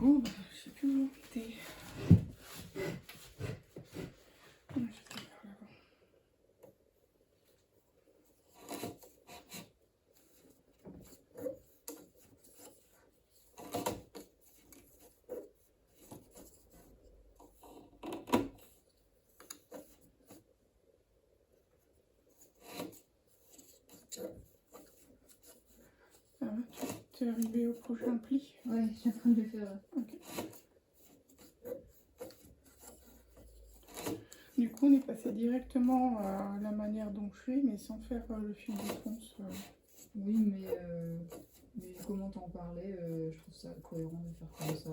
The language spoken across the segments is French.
coup, je sais plus où t'es. Ça va, tu es arrivé au prochain pli? Ouais, je suis en train de le faire. Ok. Du coup, on est passé directement à la manière dont je fais, mais sans faire le fil de fonce. Oui, mais comment t'en parlais, je trouve ça cohérent de faire comme ça.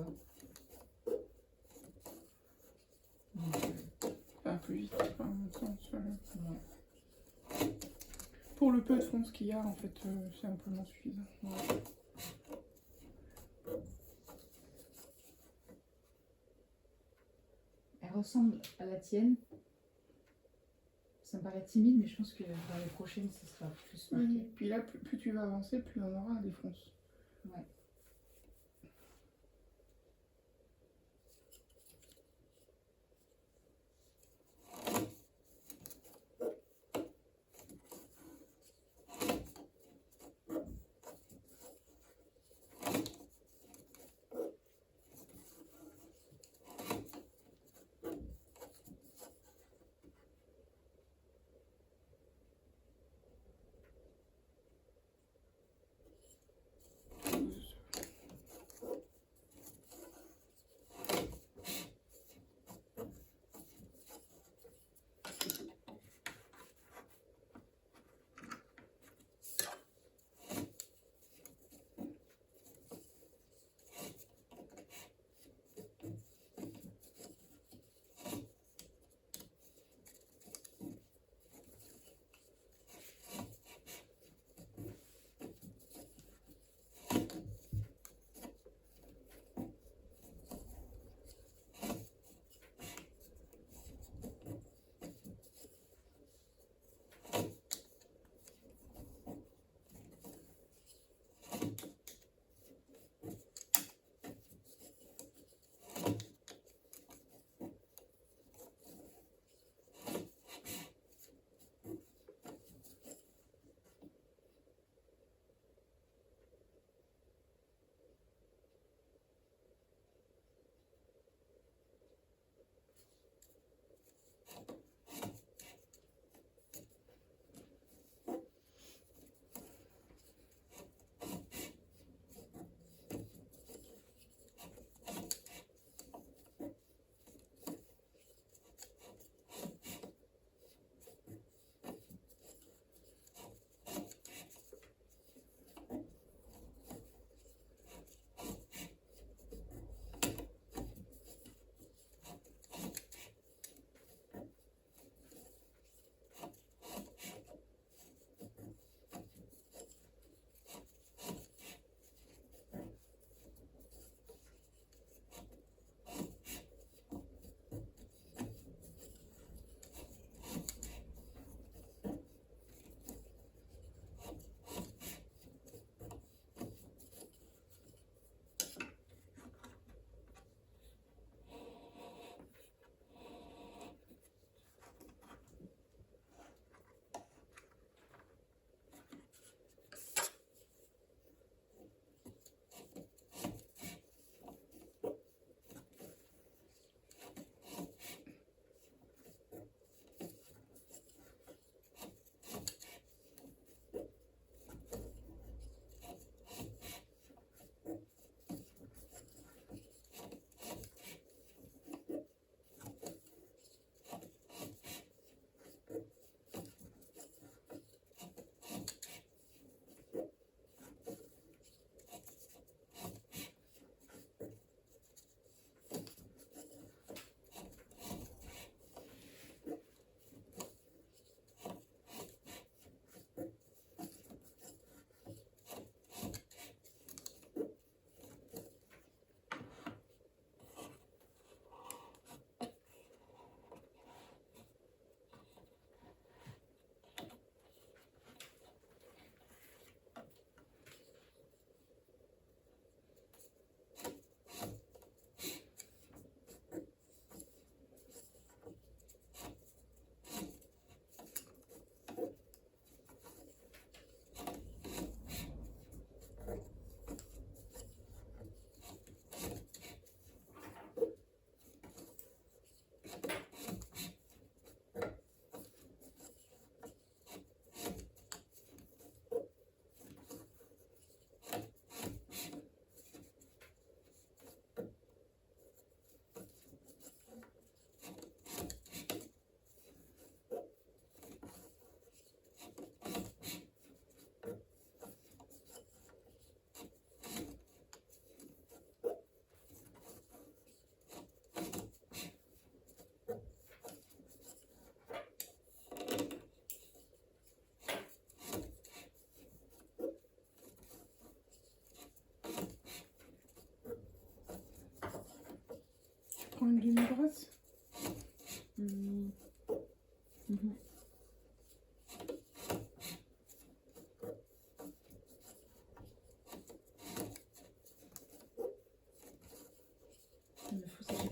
Donc, Enfin, plus vite, en même temps. ouais. Pour le peu de fonce qu'il y a, en fait, c'est amplement suffisant. Ouais. Elle ressemble à la tienne. Ça me paraît timide, mais je pense que dans les prochaines, ça sera plus marqué. Oui, puis là, plus tu vas avancer, plus on aura des fonces. Ouais.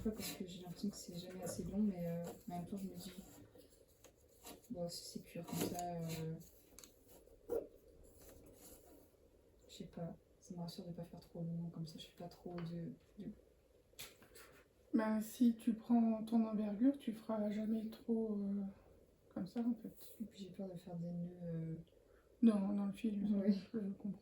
fois parce que j'ai l'impression que c'est jamais assez long, mais en même temps je me dis, bon, si c'est cuire comme ça, je sais pas, ça me rassure de pas faire trop long, comme ça je fais pas trop de... Bah, si tu prends ton envergure, tu feras jamais trop comme ça en fait. Et puis j'ai peur de faire des nœuds. Dans le film, Oui. je comprends.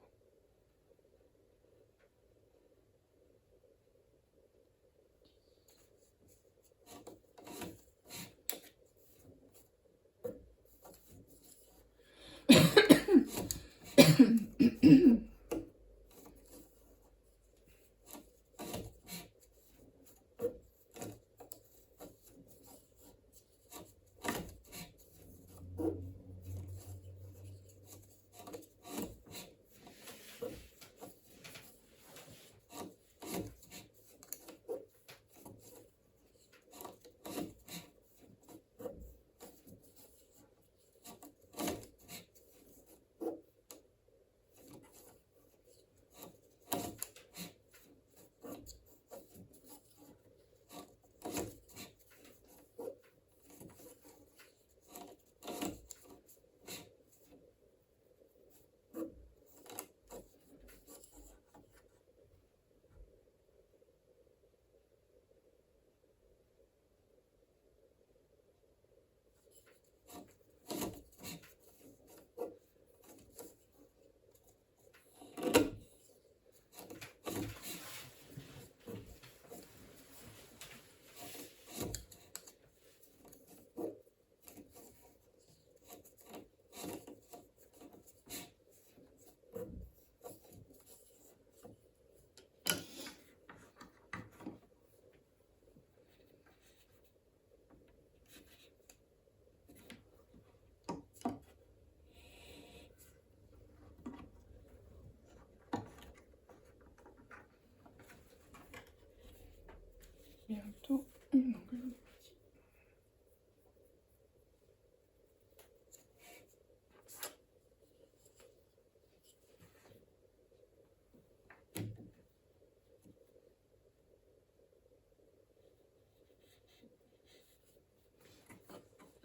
Bientôt une longueur de métier.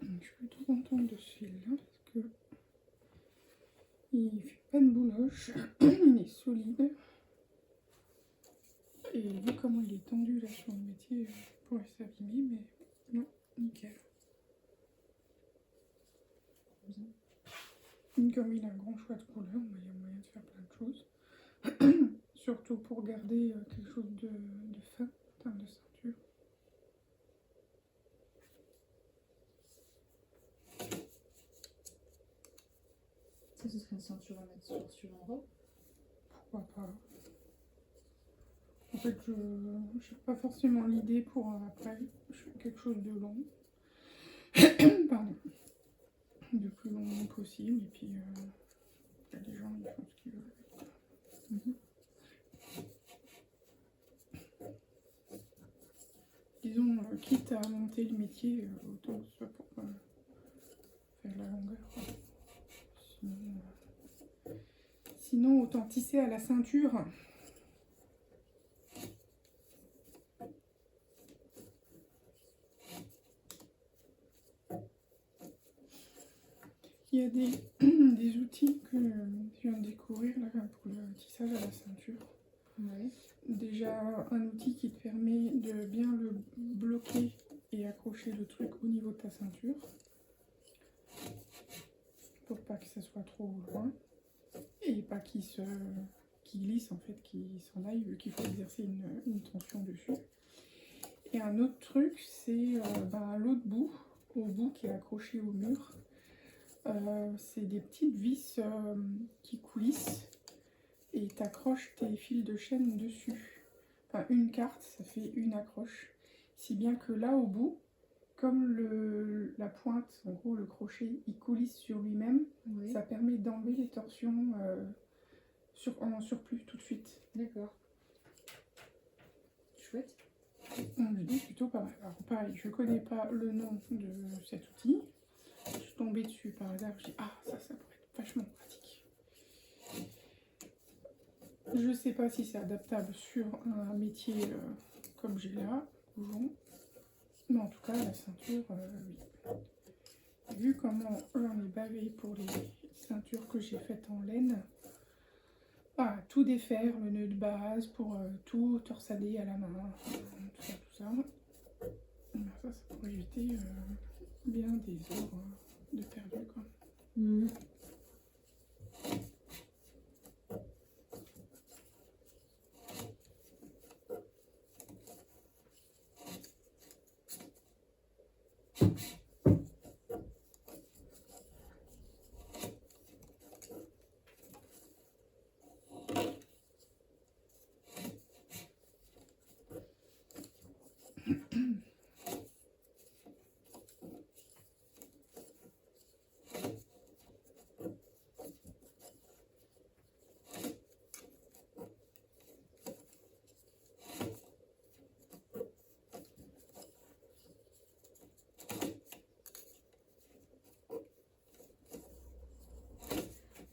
Je suis plutôt contente de ce fil là parce que il fait pas de bouloche, il est solide. Et vu comment il est tendu là sur le métier, il pourrait s'abîmer, mais non, nickel. Comme il a un grand choix de couleurs, il y a moyen de faire plein de choses. Surtout pour garder quelque chose de fin en termes de ceinture. Ça, ce serait une ceinture à mettre sur une robe. Pourquoi pas. En fait, je n'ai pas forcément l'idée pour après. Je fais quelque chose de long. Pardon. Le plus long possible. Et puis, il y a des gens, ils font ce qu'ils veulent. Disons, quitte à monter le métier, autant que ce soit pour faire la longueur. Sinon, autant tisser à la ceinture. Il y a des outils que je viens de découvrir là, pour le tissage à la ceinture. Ouais. Déjà, un outil qui te permet de bien le bloquer et accrocher le truc au niveau de ta ceinture. Pour pas que ça soit trop loin. Et pas qu'il glisse, en fait, qu'il s'en aille, vu qu'il faut exercer une tension dessus. Et un autre truc, c'est l'autre bout, au bout qui est accroché au mur. C'est des petites vis qui coulissent et tu accroches tes fils de chaîne dessus. Enfin, une carte, ça fait une accroche. Si bien que là, au bout, comme la pointe, en gros le crochet, il coulisse sur lui-même, Oui. ça permet d'enlever les torsions en surplus tout de suite. D'accord. Chouette. Donc plutôt pas mal. Alors pareil, je connais pas le nom de cet outil. Je suis tombée dessus par hasard, je dis ah ça pourrait être vachement pratique. Je sais pas si c'est adaptable sur un métier comme j'ai là, couvrant. Mais en tout cas, la ceinture, oui. Vu comment j'en ai bavé pour les ceintures que j'ai faites en laine, tout défaire, le nœud de base, pour tout torsader à la main, tout ça, tout ça. Ça pourrait éviter bien des heures de perdu, quoi. Mmh.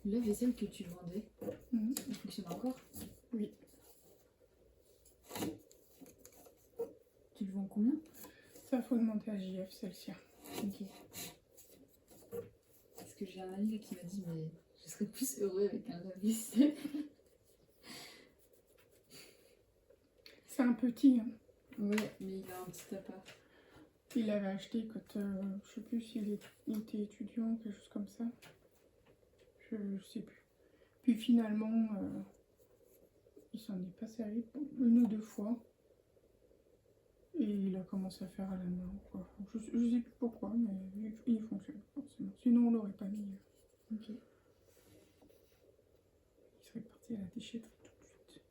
Le vaisselle que tu vendais, il fonctionne encore? Oui. Tu le vends combien? Ça, faut demander à JF, celle-ci. Ok. Parce que j'ai un ami là qui m'a dit, mais je serais plus heureux avec un lave-vaisselle. C'est un petit, hein. Ouais, mais il a un petit appart. Il l'avait acheté quand, je sais plus s'il était étudiant ou quelque chose comme ça. Je sais plus. Puis finalement, il s'en est pas servi une ou deux fois. Et il a commencé à faire à la main, quoi. Je sais plus pourquoi, mais il fonctionne forcément. Sinon, on l'aurait pas mis. Ok. Il serait parti à la déchetterie tout de suite.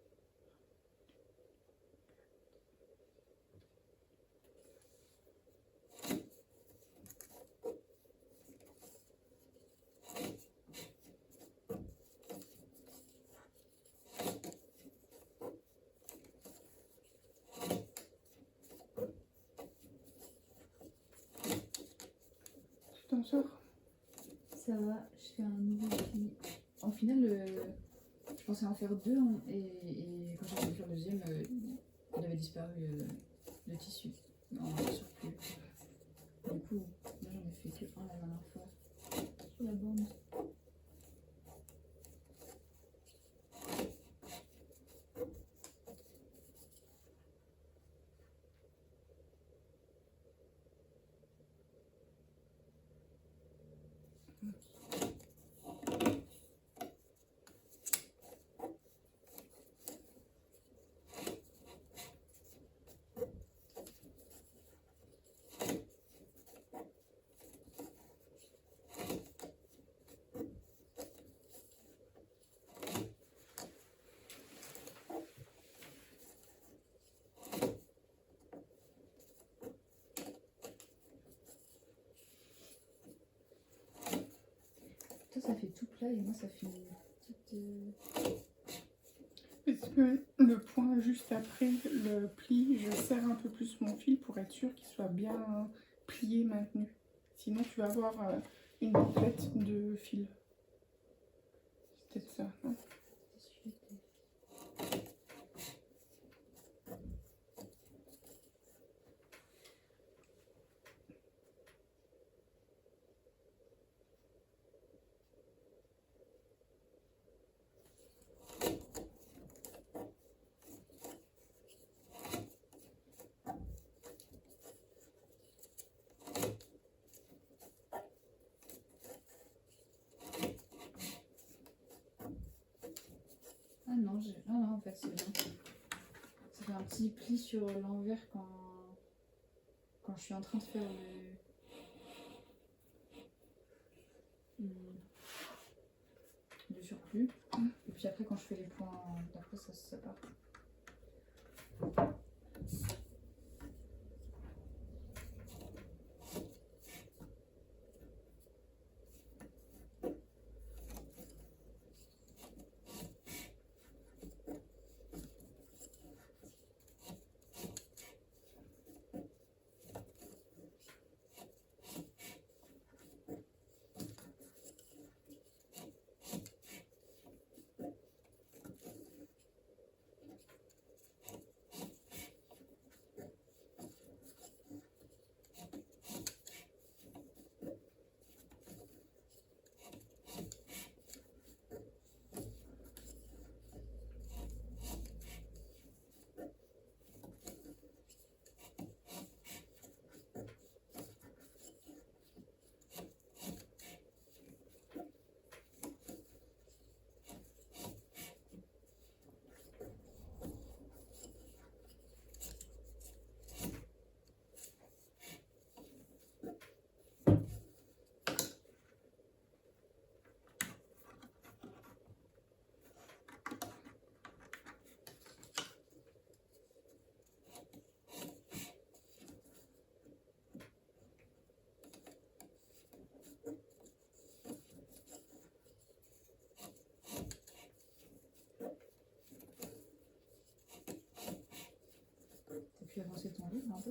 Tu t'en sors? Ça va, je fais un nouveau pli. En final, je pensais en faire deux et quand j'ai voulu faire le deuxième, il avait disparu le tissu en surplus. Du coup, moi j'en ai fait que un la dernière fois sur la bande. Toi, ça fait tout plat et moi, ça fait une petite. Parce que le point juste après le pli, je serre un peu plus mon fil pour être sûr qu'il soit bien plié, maintenu. Sinon, tu vas avoir une bouclette de fil. C'est peut-être ça, non? Ah non, ah non, en fait, c'est bien. Ça fait un petit pli sur l'envers quand je suis en train de faire le surplus. Et puis après, quand je fais les points d'après, ça se sépare.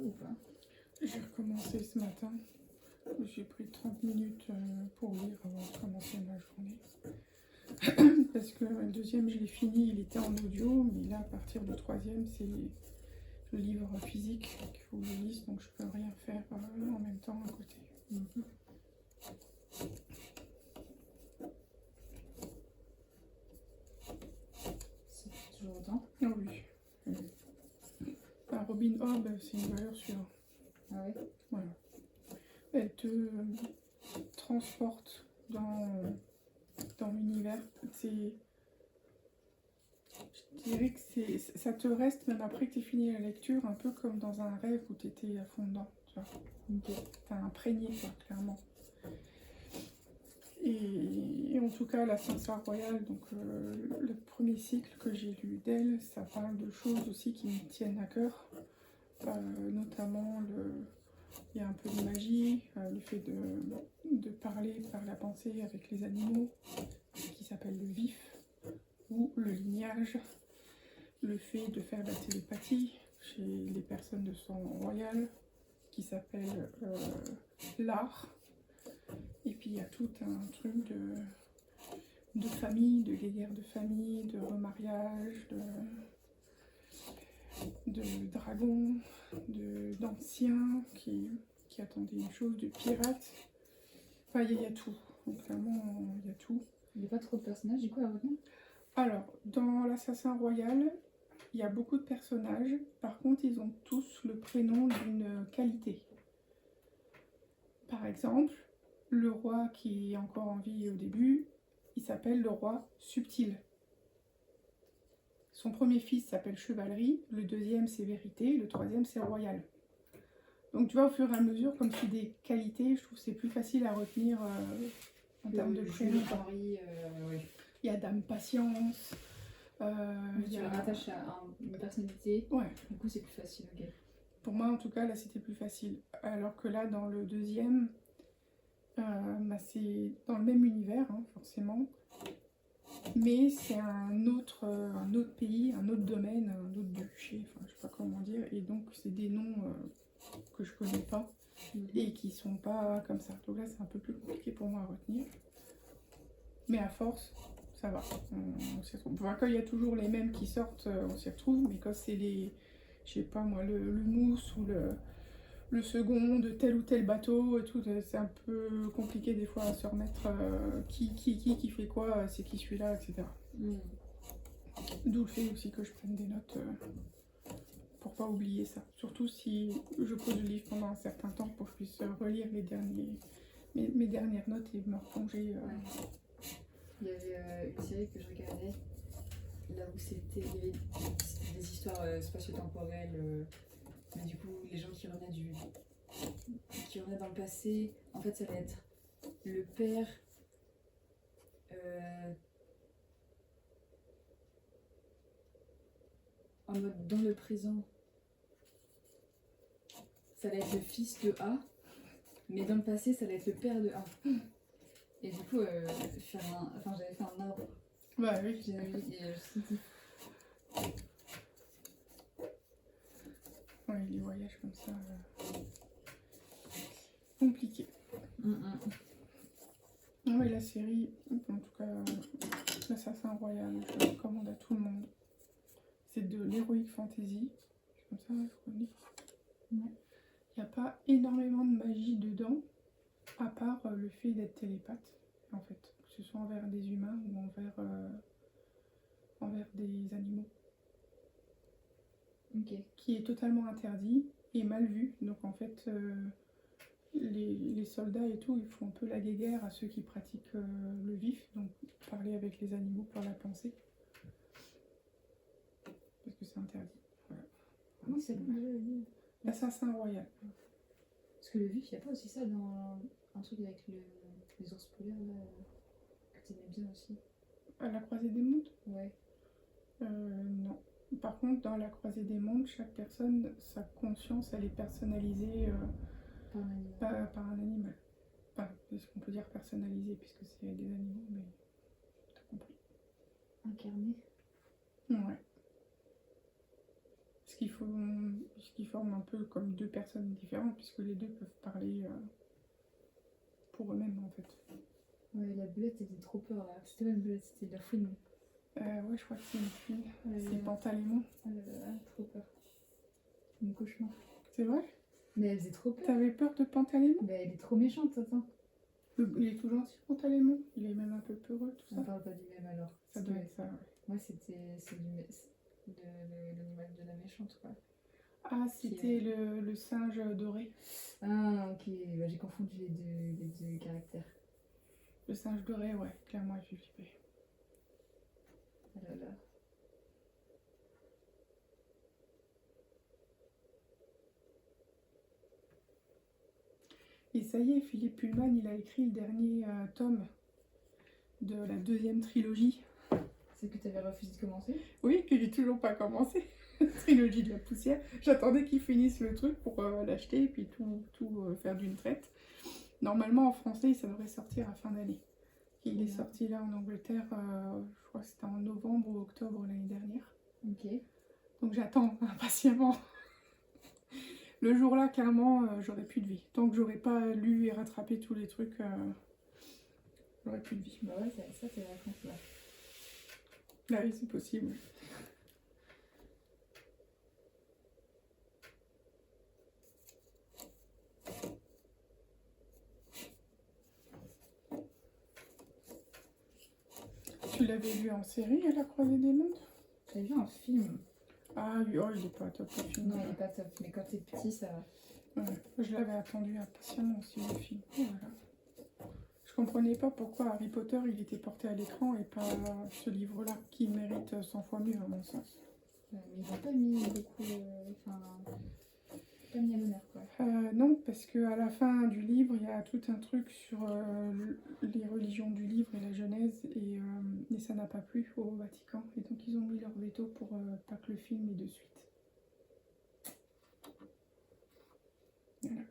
ou pas? J'ai recommencé ce matin. J'ai pris 30 minutes pour lire avant de commencer ma journée. Parce que le deuxième, je l'ai fini, il était en audio, mais là, à partir du troisième, c'est le livre physique qu'il faut que je lise, donc je peux rien faire en même temps à côté. Ça fait toujours autant? Ah oui. Robin Hobb, c'est une valeur sûre. Ah ouais? Voilà. Elle te transporte dans l'univers. Je dirais que ça te reste, même après que tu aies fini la lecture, un peu comme dans un rêve où tu étais à fond dedans. Tu vois. Ok. T'as imprégné, quoi, clairement. Et en tout cas, la Sansa Royale, donc le premier cycle que j'ai lu d'elle, ça parle de choses aussi qui me tiennent à cœur. Notamment, il y a un peu de magie, le fait de parler par la pensée avec les animaux, qui s'appelle le vif, ou le lignage, le fait de faire de la télépathie chez les personnes de sang royal, qui s'appelle l'art. Et puis il y a tout un truc de famille, de guerre de famille, de remariage, de dragons, d'anciens qui attendaient une chose, de pirates. Enfin, il y a tout. Donc, clairement, il y a tout. Il n'y a pas trop de personnages du coup à retenir? Alors, dans l'Assassin Royal, il y a beaucoup de personnages. Par contre, ils ont tous le prénom d'une qualité. Par exemple, le roi qui est encore en vie au début, il s'appelle le roi subtil. Son premier fils s'appelle Chevalerie, le deuxième c'est Vérité, le troisième c'est Royal. Donc tu vois, au fur et à mesure, comme c'est des qualités, je trouve que c'est plus facile à retenir en termes de prénom. Oui. Il y a Dame Patience. Tu le rattaches à une personnalité, ouais. Du coup c'est plus facile, ok. Pour moi en tout cas, là c'était plus facile. Alors que là, dans le deuxième, c'est dans le même univers, hein, forcément. Mais c'est un autre pays, un autre domaine, un autre duché, enfin je sais pas comment dire, et donc c'est des noms que je connais pas et qui sont pas comme ça. Donc là c'est un peu plus compliqué pour moi à retenir. Mais à force, ça va. On s'y retrouve. Enfin, quand il y a toujours les mêmes qui sortent, on s'y retrouve, mais quand c'est je sais pas moi, le mousse ou le second de tel ou tel bateau et tout, c'est un peu compliqué des fois à se remettre qui fait quoi, c'est qui celui-là, etc. D'où le fait aussi que je prenne des notes pour pas oublier ça. Surtout si je pose le livre pendant un certain temps pour que je puisse relire mes dernières notes et me replonger. Il y avait une série que je regardais, là où c'était des histoires spatio-temporelles. Mais du coup, les gens qui revenaient dans le passé, en fait, ça va être le père en mode dans le présent. Ça va être le fils de A, mais dans le passé, ça va être le père de A. Et du coup, j'avais fait un arbre. Bah oui. Ouais, les voyages comme ça, compliqué. Ouais, la série, en tout cas, l'Assassin Royal, je la recommande à tout le monde. C'est de l'heroic fantasy, comme ça, je connais. Il n'y a pas énormément de magie dedans, à part le fait d'être télépathe, en fait, que ce soit envers des humains ou envers des animaux. Okay. Qui est totalement interdit et mal vu. Donc en fait, les soldats et tout, ils font un peu la guéguerre à ceux qui pratiquent le vif, donc parler avec les animaux par la pensée. Parce que c'est interdit. Voilà. Comment c'est L'Assassin Royal. Parce que le vif, il n'y a pas aussi ça dans un truc avec les ours polaires là, que tu aimais bien aussi? À la Croisée des Mondes? Ouais. Non. Par contre, dans la Croisée des Mondes, chaque personne, sa conscience, elle est personnalisée par un animal. Enfin, est-ce qu'on peut dire personnalisée, puisque c'est des animaux, mais t'as compris. Incarné? Ouais. Ce qui forment un peu comme deux personnes différentes, puisque les deux peuvent parler pour eux-mêmes en fait. Ouais, la belette était trop peur là. C'était pas une belette, c'était de la fouine. Ouais, je crois que c'est une fille. Ouais, C'est Pantalémon. trop peur. Mon cauchemar. C'est vrai? Mais elle faisait trop peur. T'avais peur de Pantalémon? Bah, elle est trop méchante, attends. Il est tout gentil, Pantalémon. Il est même un peu peureux, tout On ça. parle pas du même alors. Ça doit être ça, ouais. Moi, c'est l'animal de la méchante, quoi. Ah, c'était le singe doré. Ah, ok. Bah, j'ai confondu les deux caractères. Le singe doré, ouais, clairement, il fait flipper. Ah là là. Et ça y est, Philippe Pullman, il a écrit le dernier tome de la deuxième trilogie. C'est que tu avais refusé de commencer? Oui, que j'ai toujours pas commencé. Trilogie de la poussière. J'attendais qu'il finisse le truc pour l'acheter et puis tout faire d'une traite. Normalement, en français, ça devrait sortir à fin d'année. Il est sorti là en Angleterre, je crois que c'était en novembre ou octobre l'année dernière. Ok. Donc j'attends impatiemment. Le jour-là, clairement, j'aurais plus de vie. Tant que j'aurais pas lu et rattrapé tous les trucs, j'aurais plus de vie. Bah ouais, ça c'est la réponse là. Là, oui, c'est possible. Tu l'avais lu en série à la Croisée des Mondes? T'as vu un film? Ah oui, oh, il est pas top le film. Non, il est pas top, mais quand t'es petit, ça va. Ouais, je l'avais attendu impatiemment aussi le film. Oh là là. Je comprenais pas pourquoi Harry Potter il était porté à l'écran et pas ce livre-là, qui mérite 100 fois mieux à mon sens. Mais ils ont pas mis beaucoup. Enfin. Pas mis à l'honneur quoi. Non, parce qu'à la fin du livre, il y a tout un truc sur les religions du livre et la Genèse, et ça n'a pas plu au Vatican. Et donc ils ont mis leur veto pour pas que le film ait de suite. Voilà.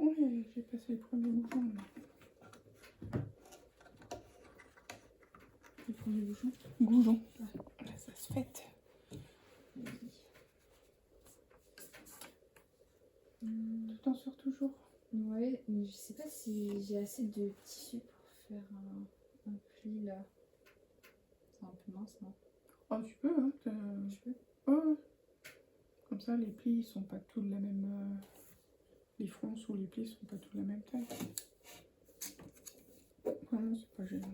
Oui, j'ai passé les premiers bouchons. Les premiers bouchons. Goujon. Là, ça se fête. Tu t'en sors toujours? Ouais, mais je sais pas si j'ai assez de tissu pour faire un pli là. C'est un peu mince, non? Ah, tu peux, hein. Je peux. Ouais. Comme ça, les plis sont pas tous de la même... Les fronts sous les plis sont pas tous de la même taille. Vraiment, c'est pas gênant.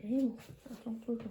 Et bon, j'attends toujours.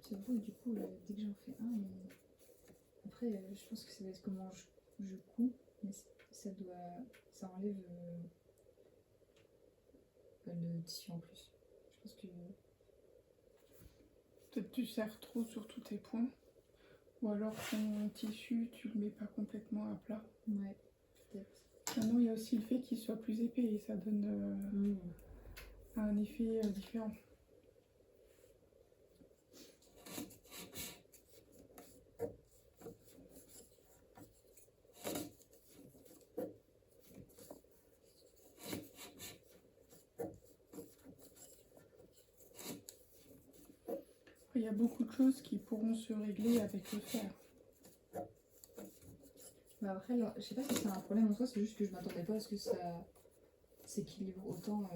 C'est beau, du coup, dès que j'en fais un, après, je pense que ça va être comment je couds, mais ça enlève le tissu en plus. Je pense que Peut-être tu serres trop sur tous tes points. Ou alors ton tissu, tu le mets pas complètement à plat. ouais, peut-être. Maintenant, il y a aussi le fait qu'il soit plus épais et ça donne un effet différent. Après, il y a beaucoup de choses qui pourront se régler avec le fer. Bah après, là, je sais pas si c'est un problème en soi, c'est juste que je m'attendais pas à ce que ça s'équilibre autant.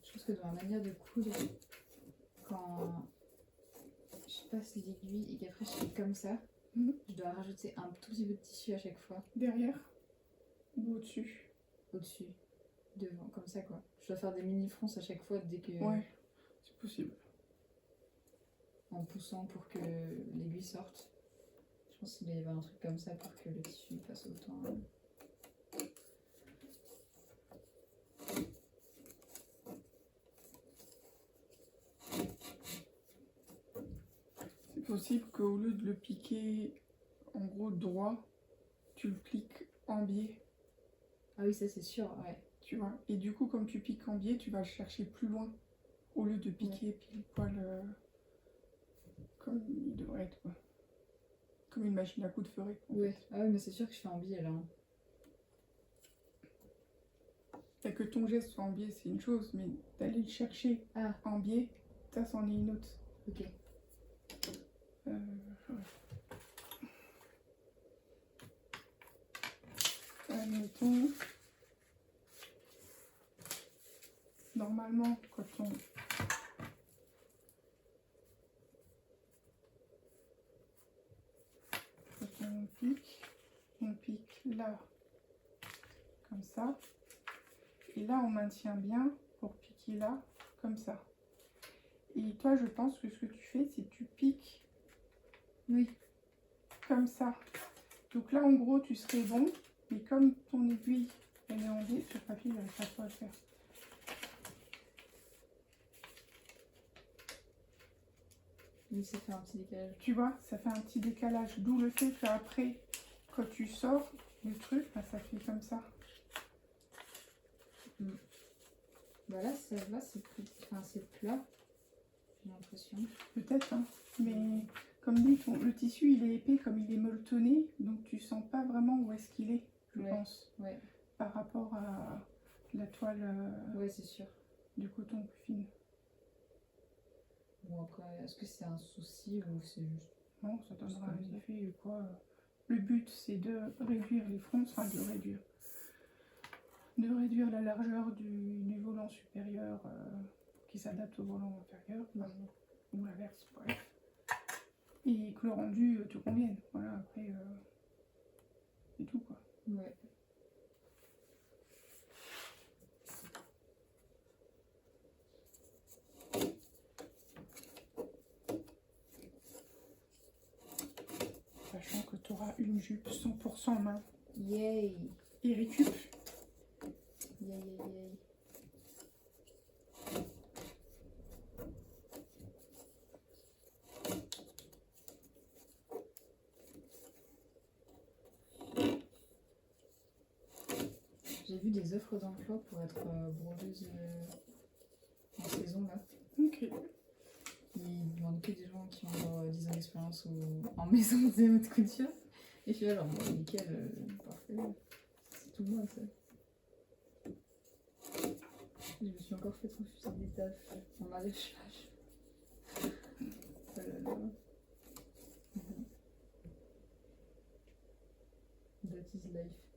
Je pense que dans ma manière de coudre, quand je passe l'aiguille et qu'après je fais comme ça, je dois rajouter un tout petit peu de tissu à chaque fois. Derrière ou au-dessus? Au-dessus, devant, comme ça quoi. Je dois faire des mini fronces à chaque fois dès que. Ouais, c'est possible. En poussant pour que l'aiguille sorte. Je pense qu'il doit y avoir un truc comme ça pour que le tissu passe autant. C'est possible qu'au lieu de le piquer en gros droit, tu le pliques en biais, Ah oui, ça c'est sûr, ouais. tu vois. Et du coup, comme tu piques en biais, tu vas le chercher plus loin, au lieu de piquer pile poil comme il devrait être, quoi. Comme une machine à coudre ferait. Ouais. Ah oui, mais c'est sûr que je fais en biais là. Hein. Et que ton geste soit en biais, c'est une chose, mais d'aller le chercher en biais, ça, c'en est une autre. Ok. Ouais. Admettons, normalement, quand on pique là, comme ça, et là on maintient bien pour piquer là, comme ça. Et toi, je pense que ce que tu fais, c'est que tu piques Oui. comme ça. Donc là, en gros, tu serais bon, mais comme ton aiguille, elle est en D, sur papier, j'arrive pas trop à le faire. Oui, ça fait un petit décalage. Tu vois, ça fait un petit décalage. D'où le fait qu'après, quand tu sors le truc, bah, ça fait comme ça. Bah là, ça va, c'est plus... enfin, c'est plat, j'ai l'impression. Peut-être, hein. Mais comme dit, le tissu, il est épais, comme il est molletonné, donc tu sens pas vraiment où est-ce qu'il est, je Ouais. pense. Ouais, Par rapport à la toile ouais, c'est sûr. du coton plus fine. Bon, après, est-ce que c'est un souci ou c'est juste... Non, ça donnera comme un ça. effet ou quoi. Le but, c'est de réduire les fronces, enfin de réduire la largeur du volant supérieur qui s'adapte au volant inférieur, ou l'inverse, bref. Et que le rendu te convienne. Voilà, après, c'est tout quoi. Ouais. Sachant que tu auras une jupe 100% main. Yay! Et récup. Yay, yay, yay. J'ai vu des offres d'emploi pour être brodeuse en saison là. Ok. Ils demandent que des gens qui ont genre 10 ans d'expérience ou en maison de haute couture. Et je suis là, genre, bon, nickel, parfait. C'est tout le monde ça. Je me suis encore fait refuser des tafs en maraîchage. Oh là là. That is life.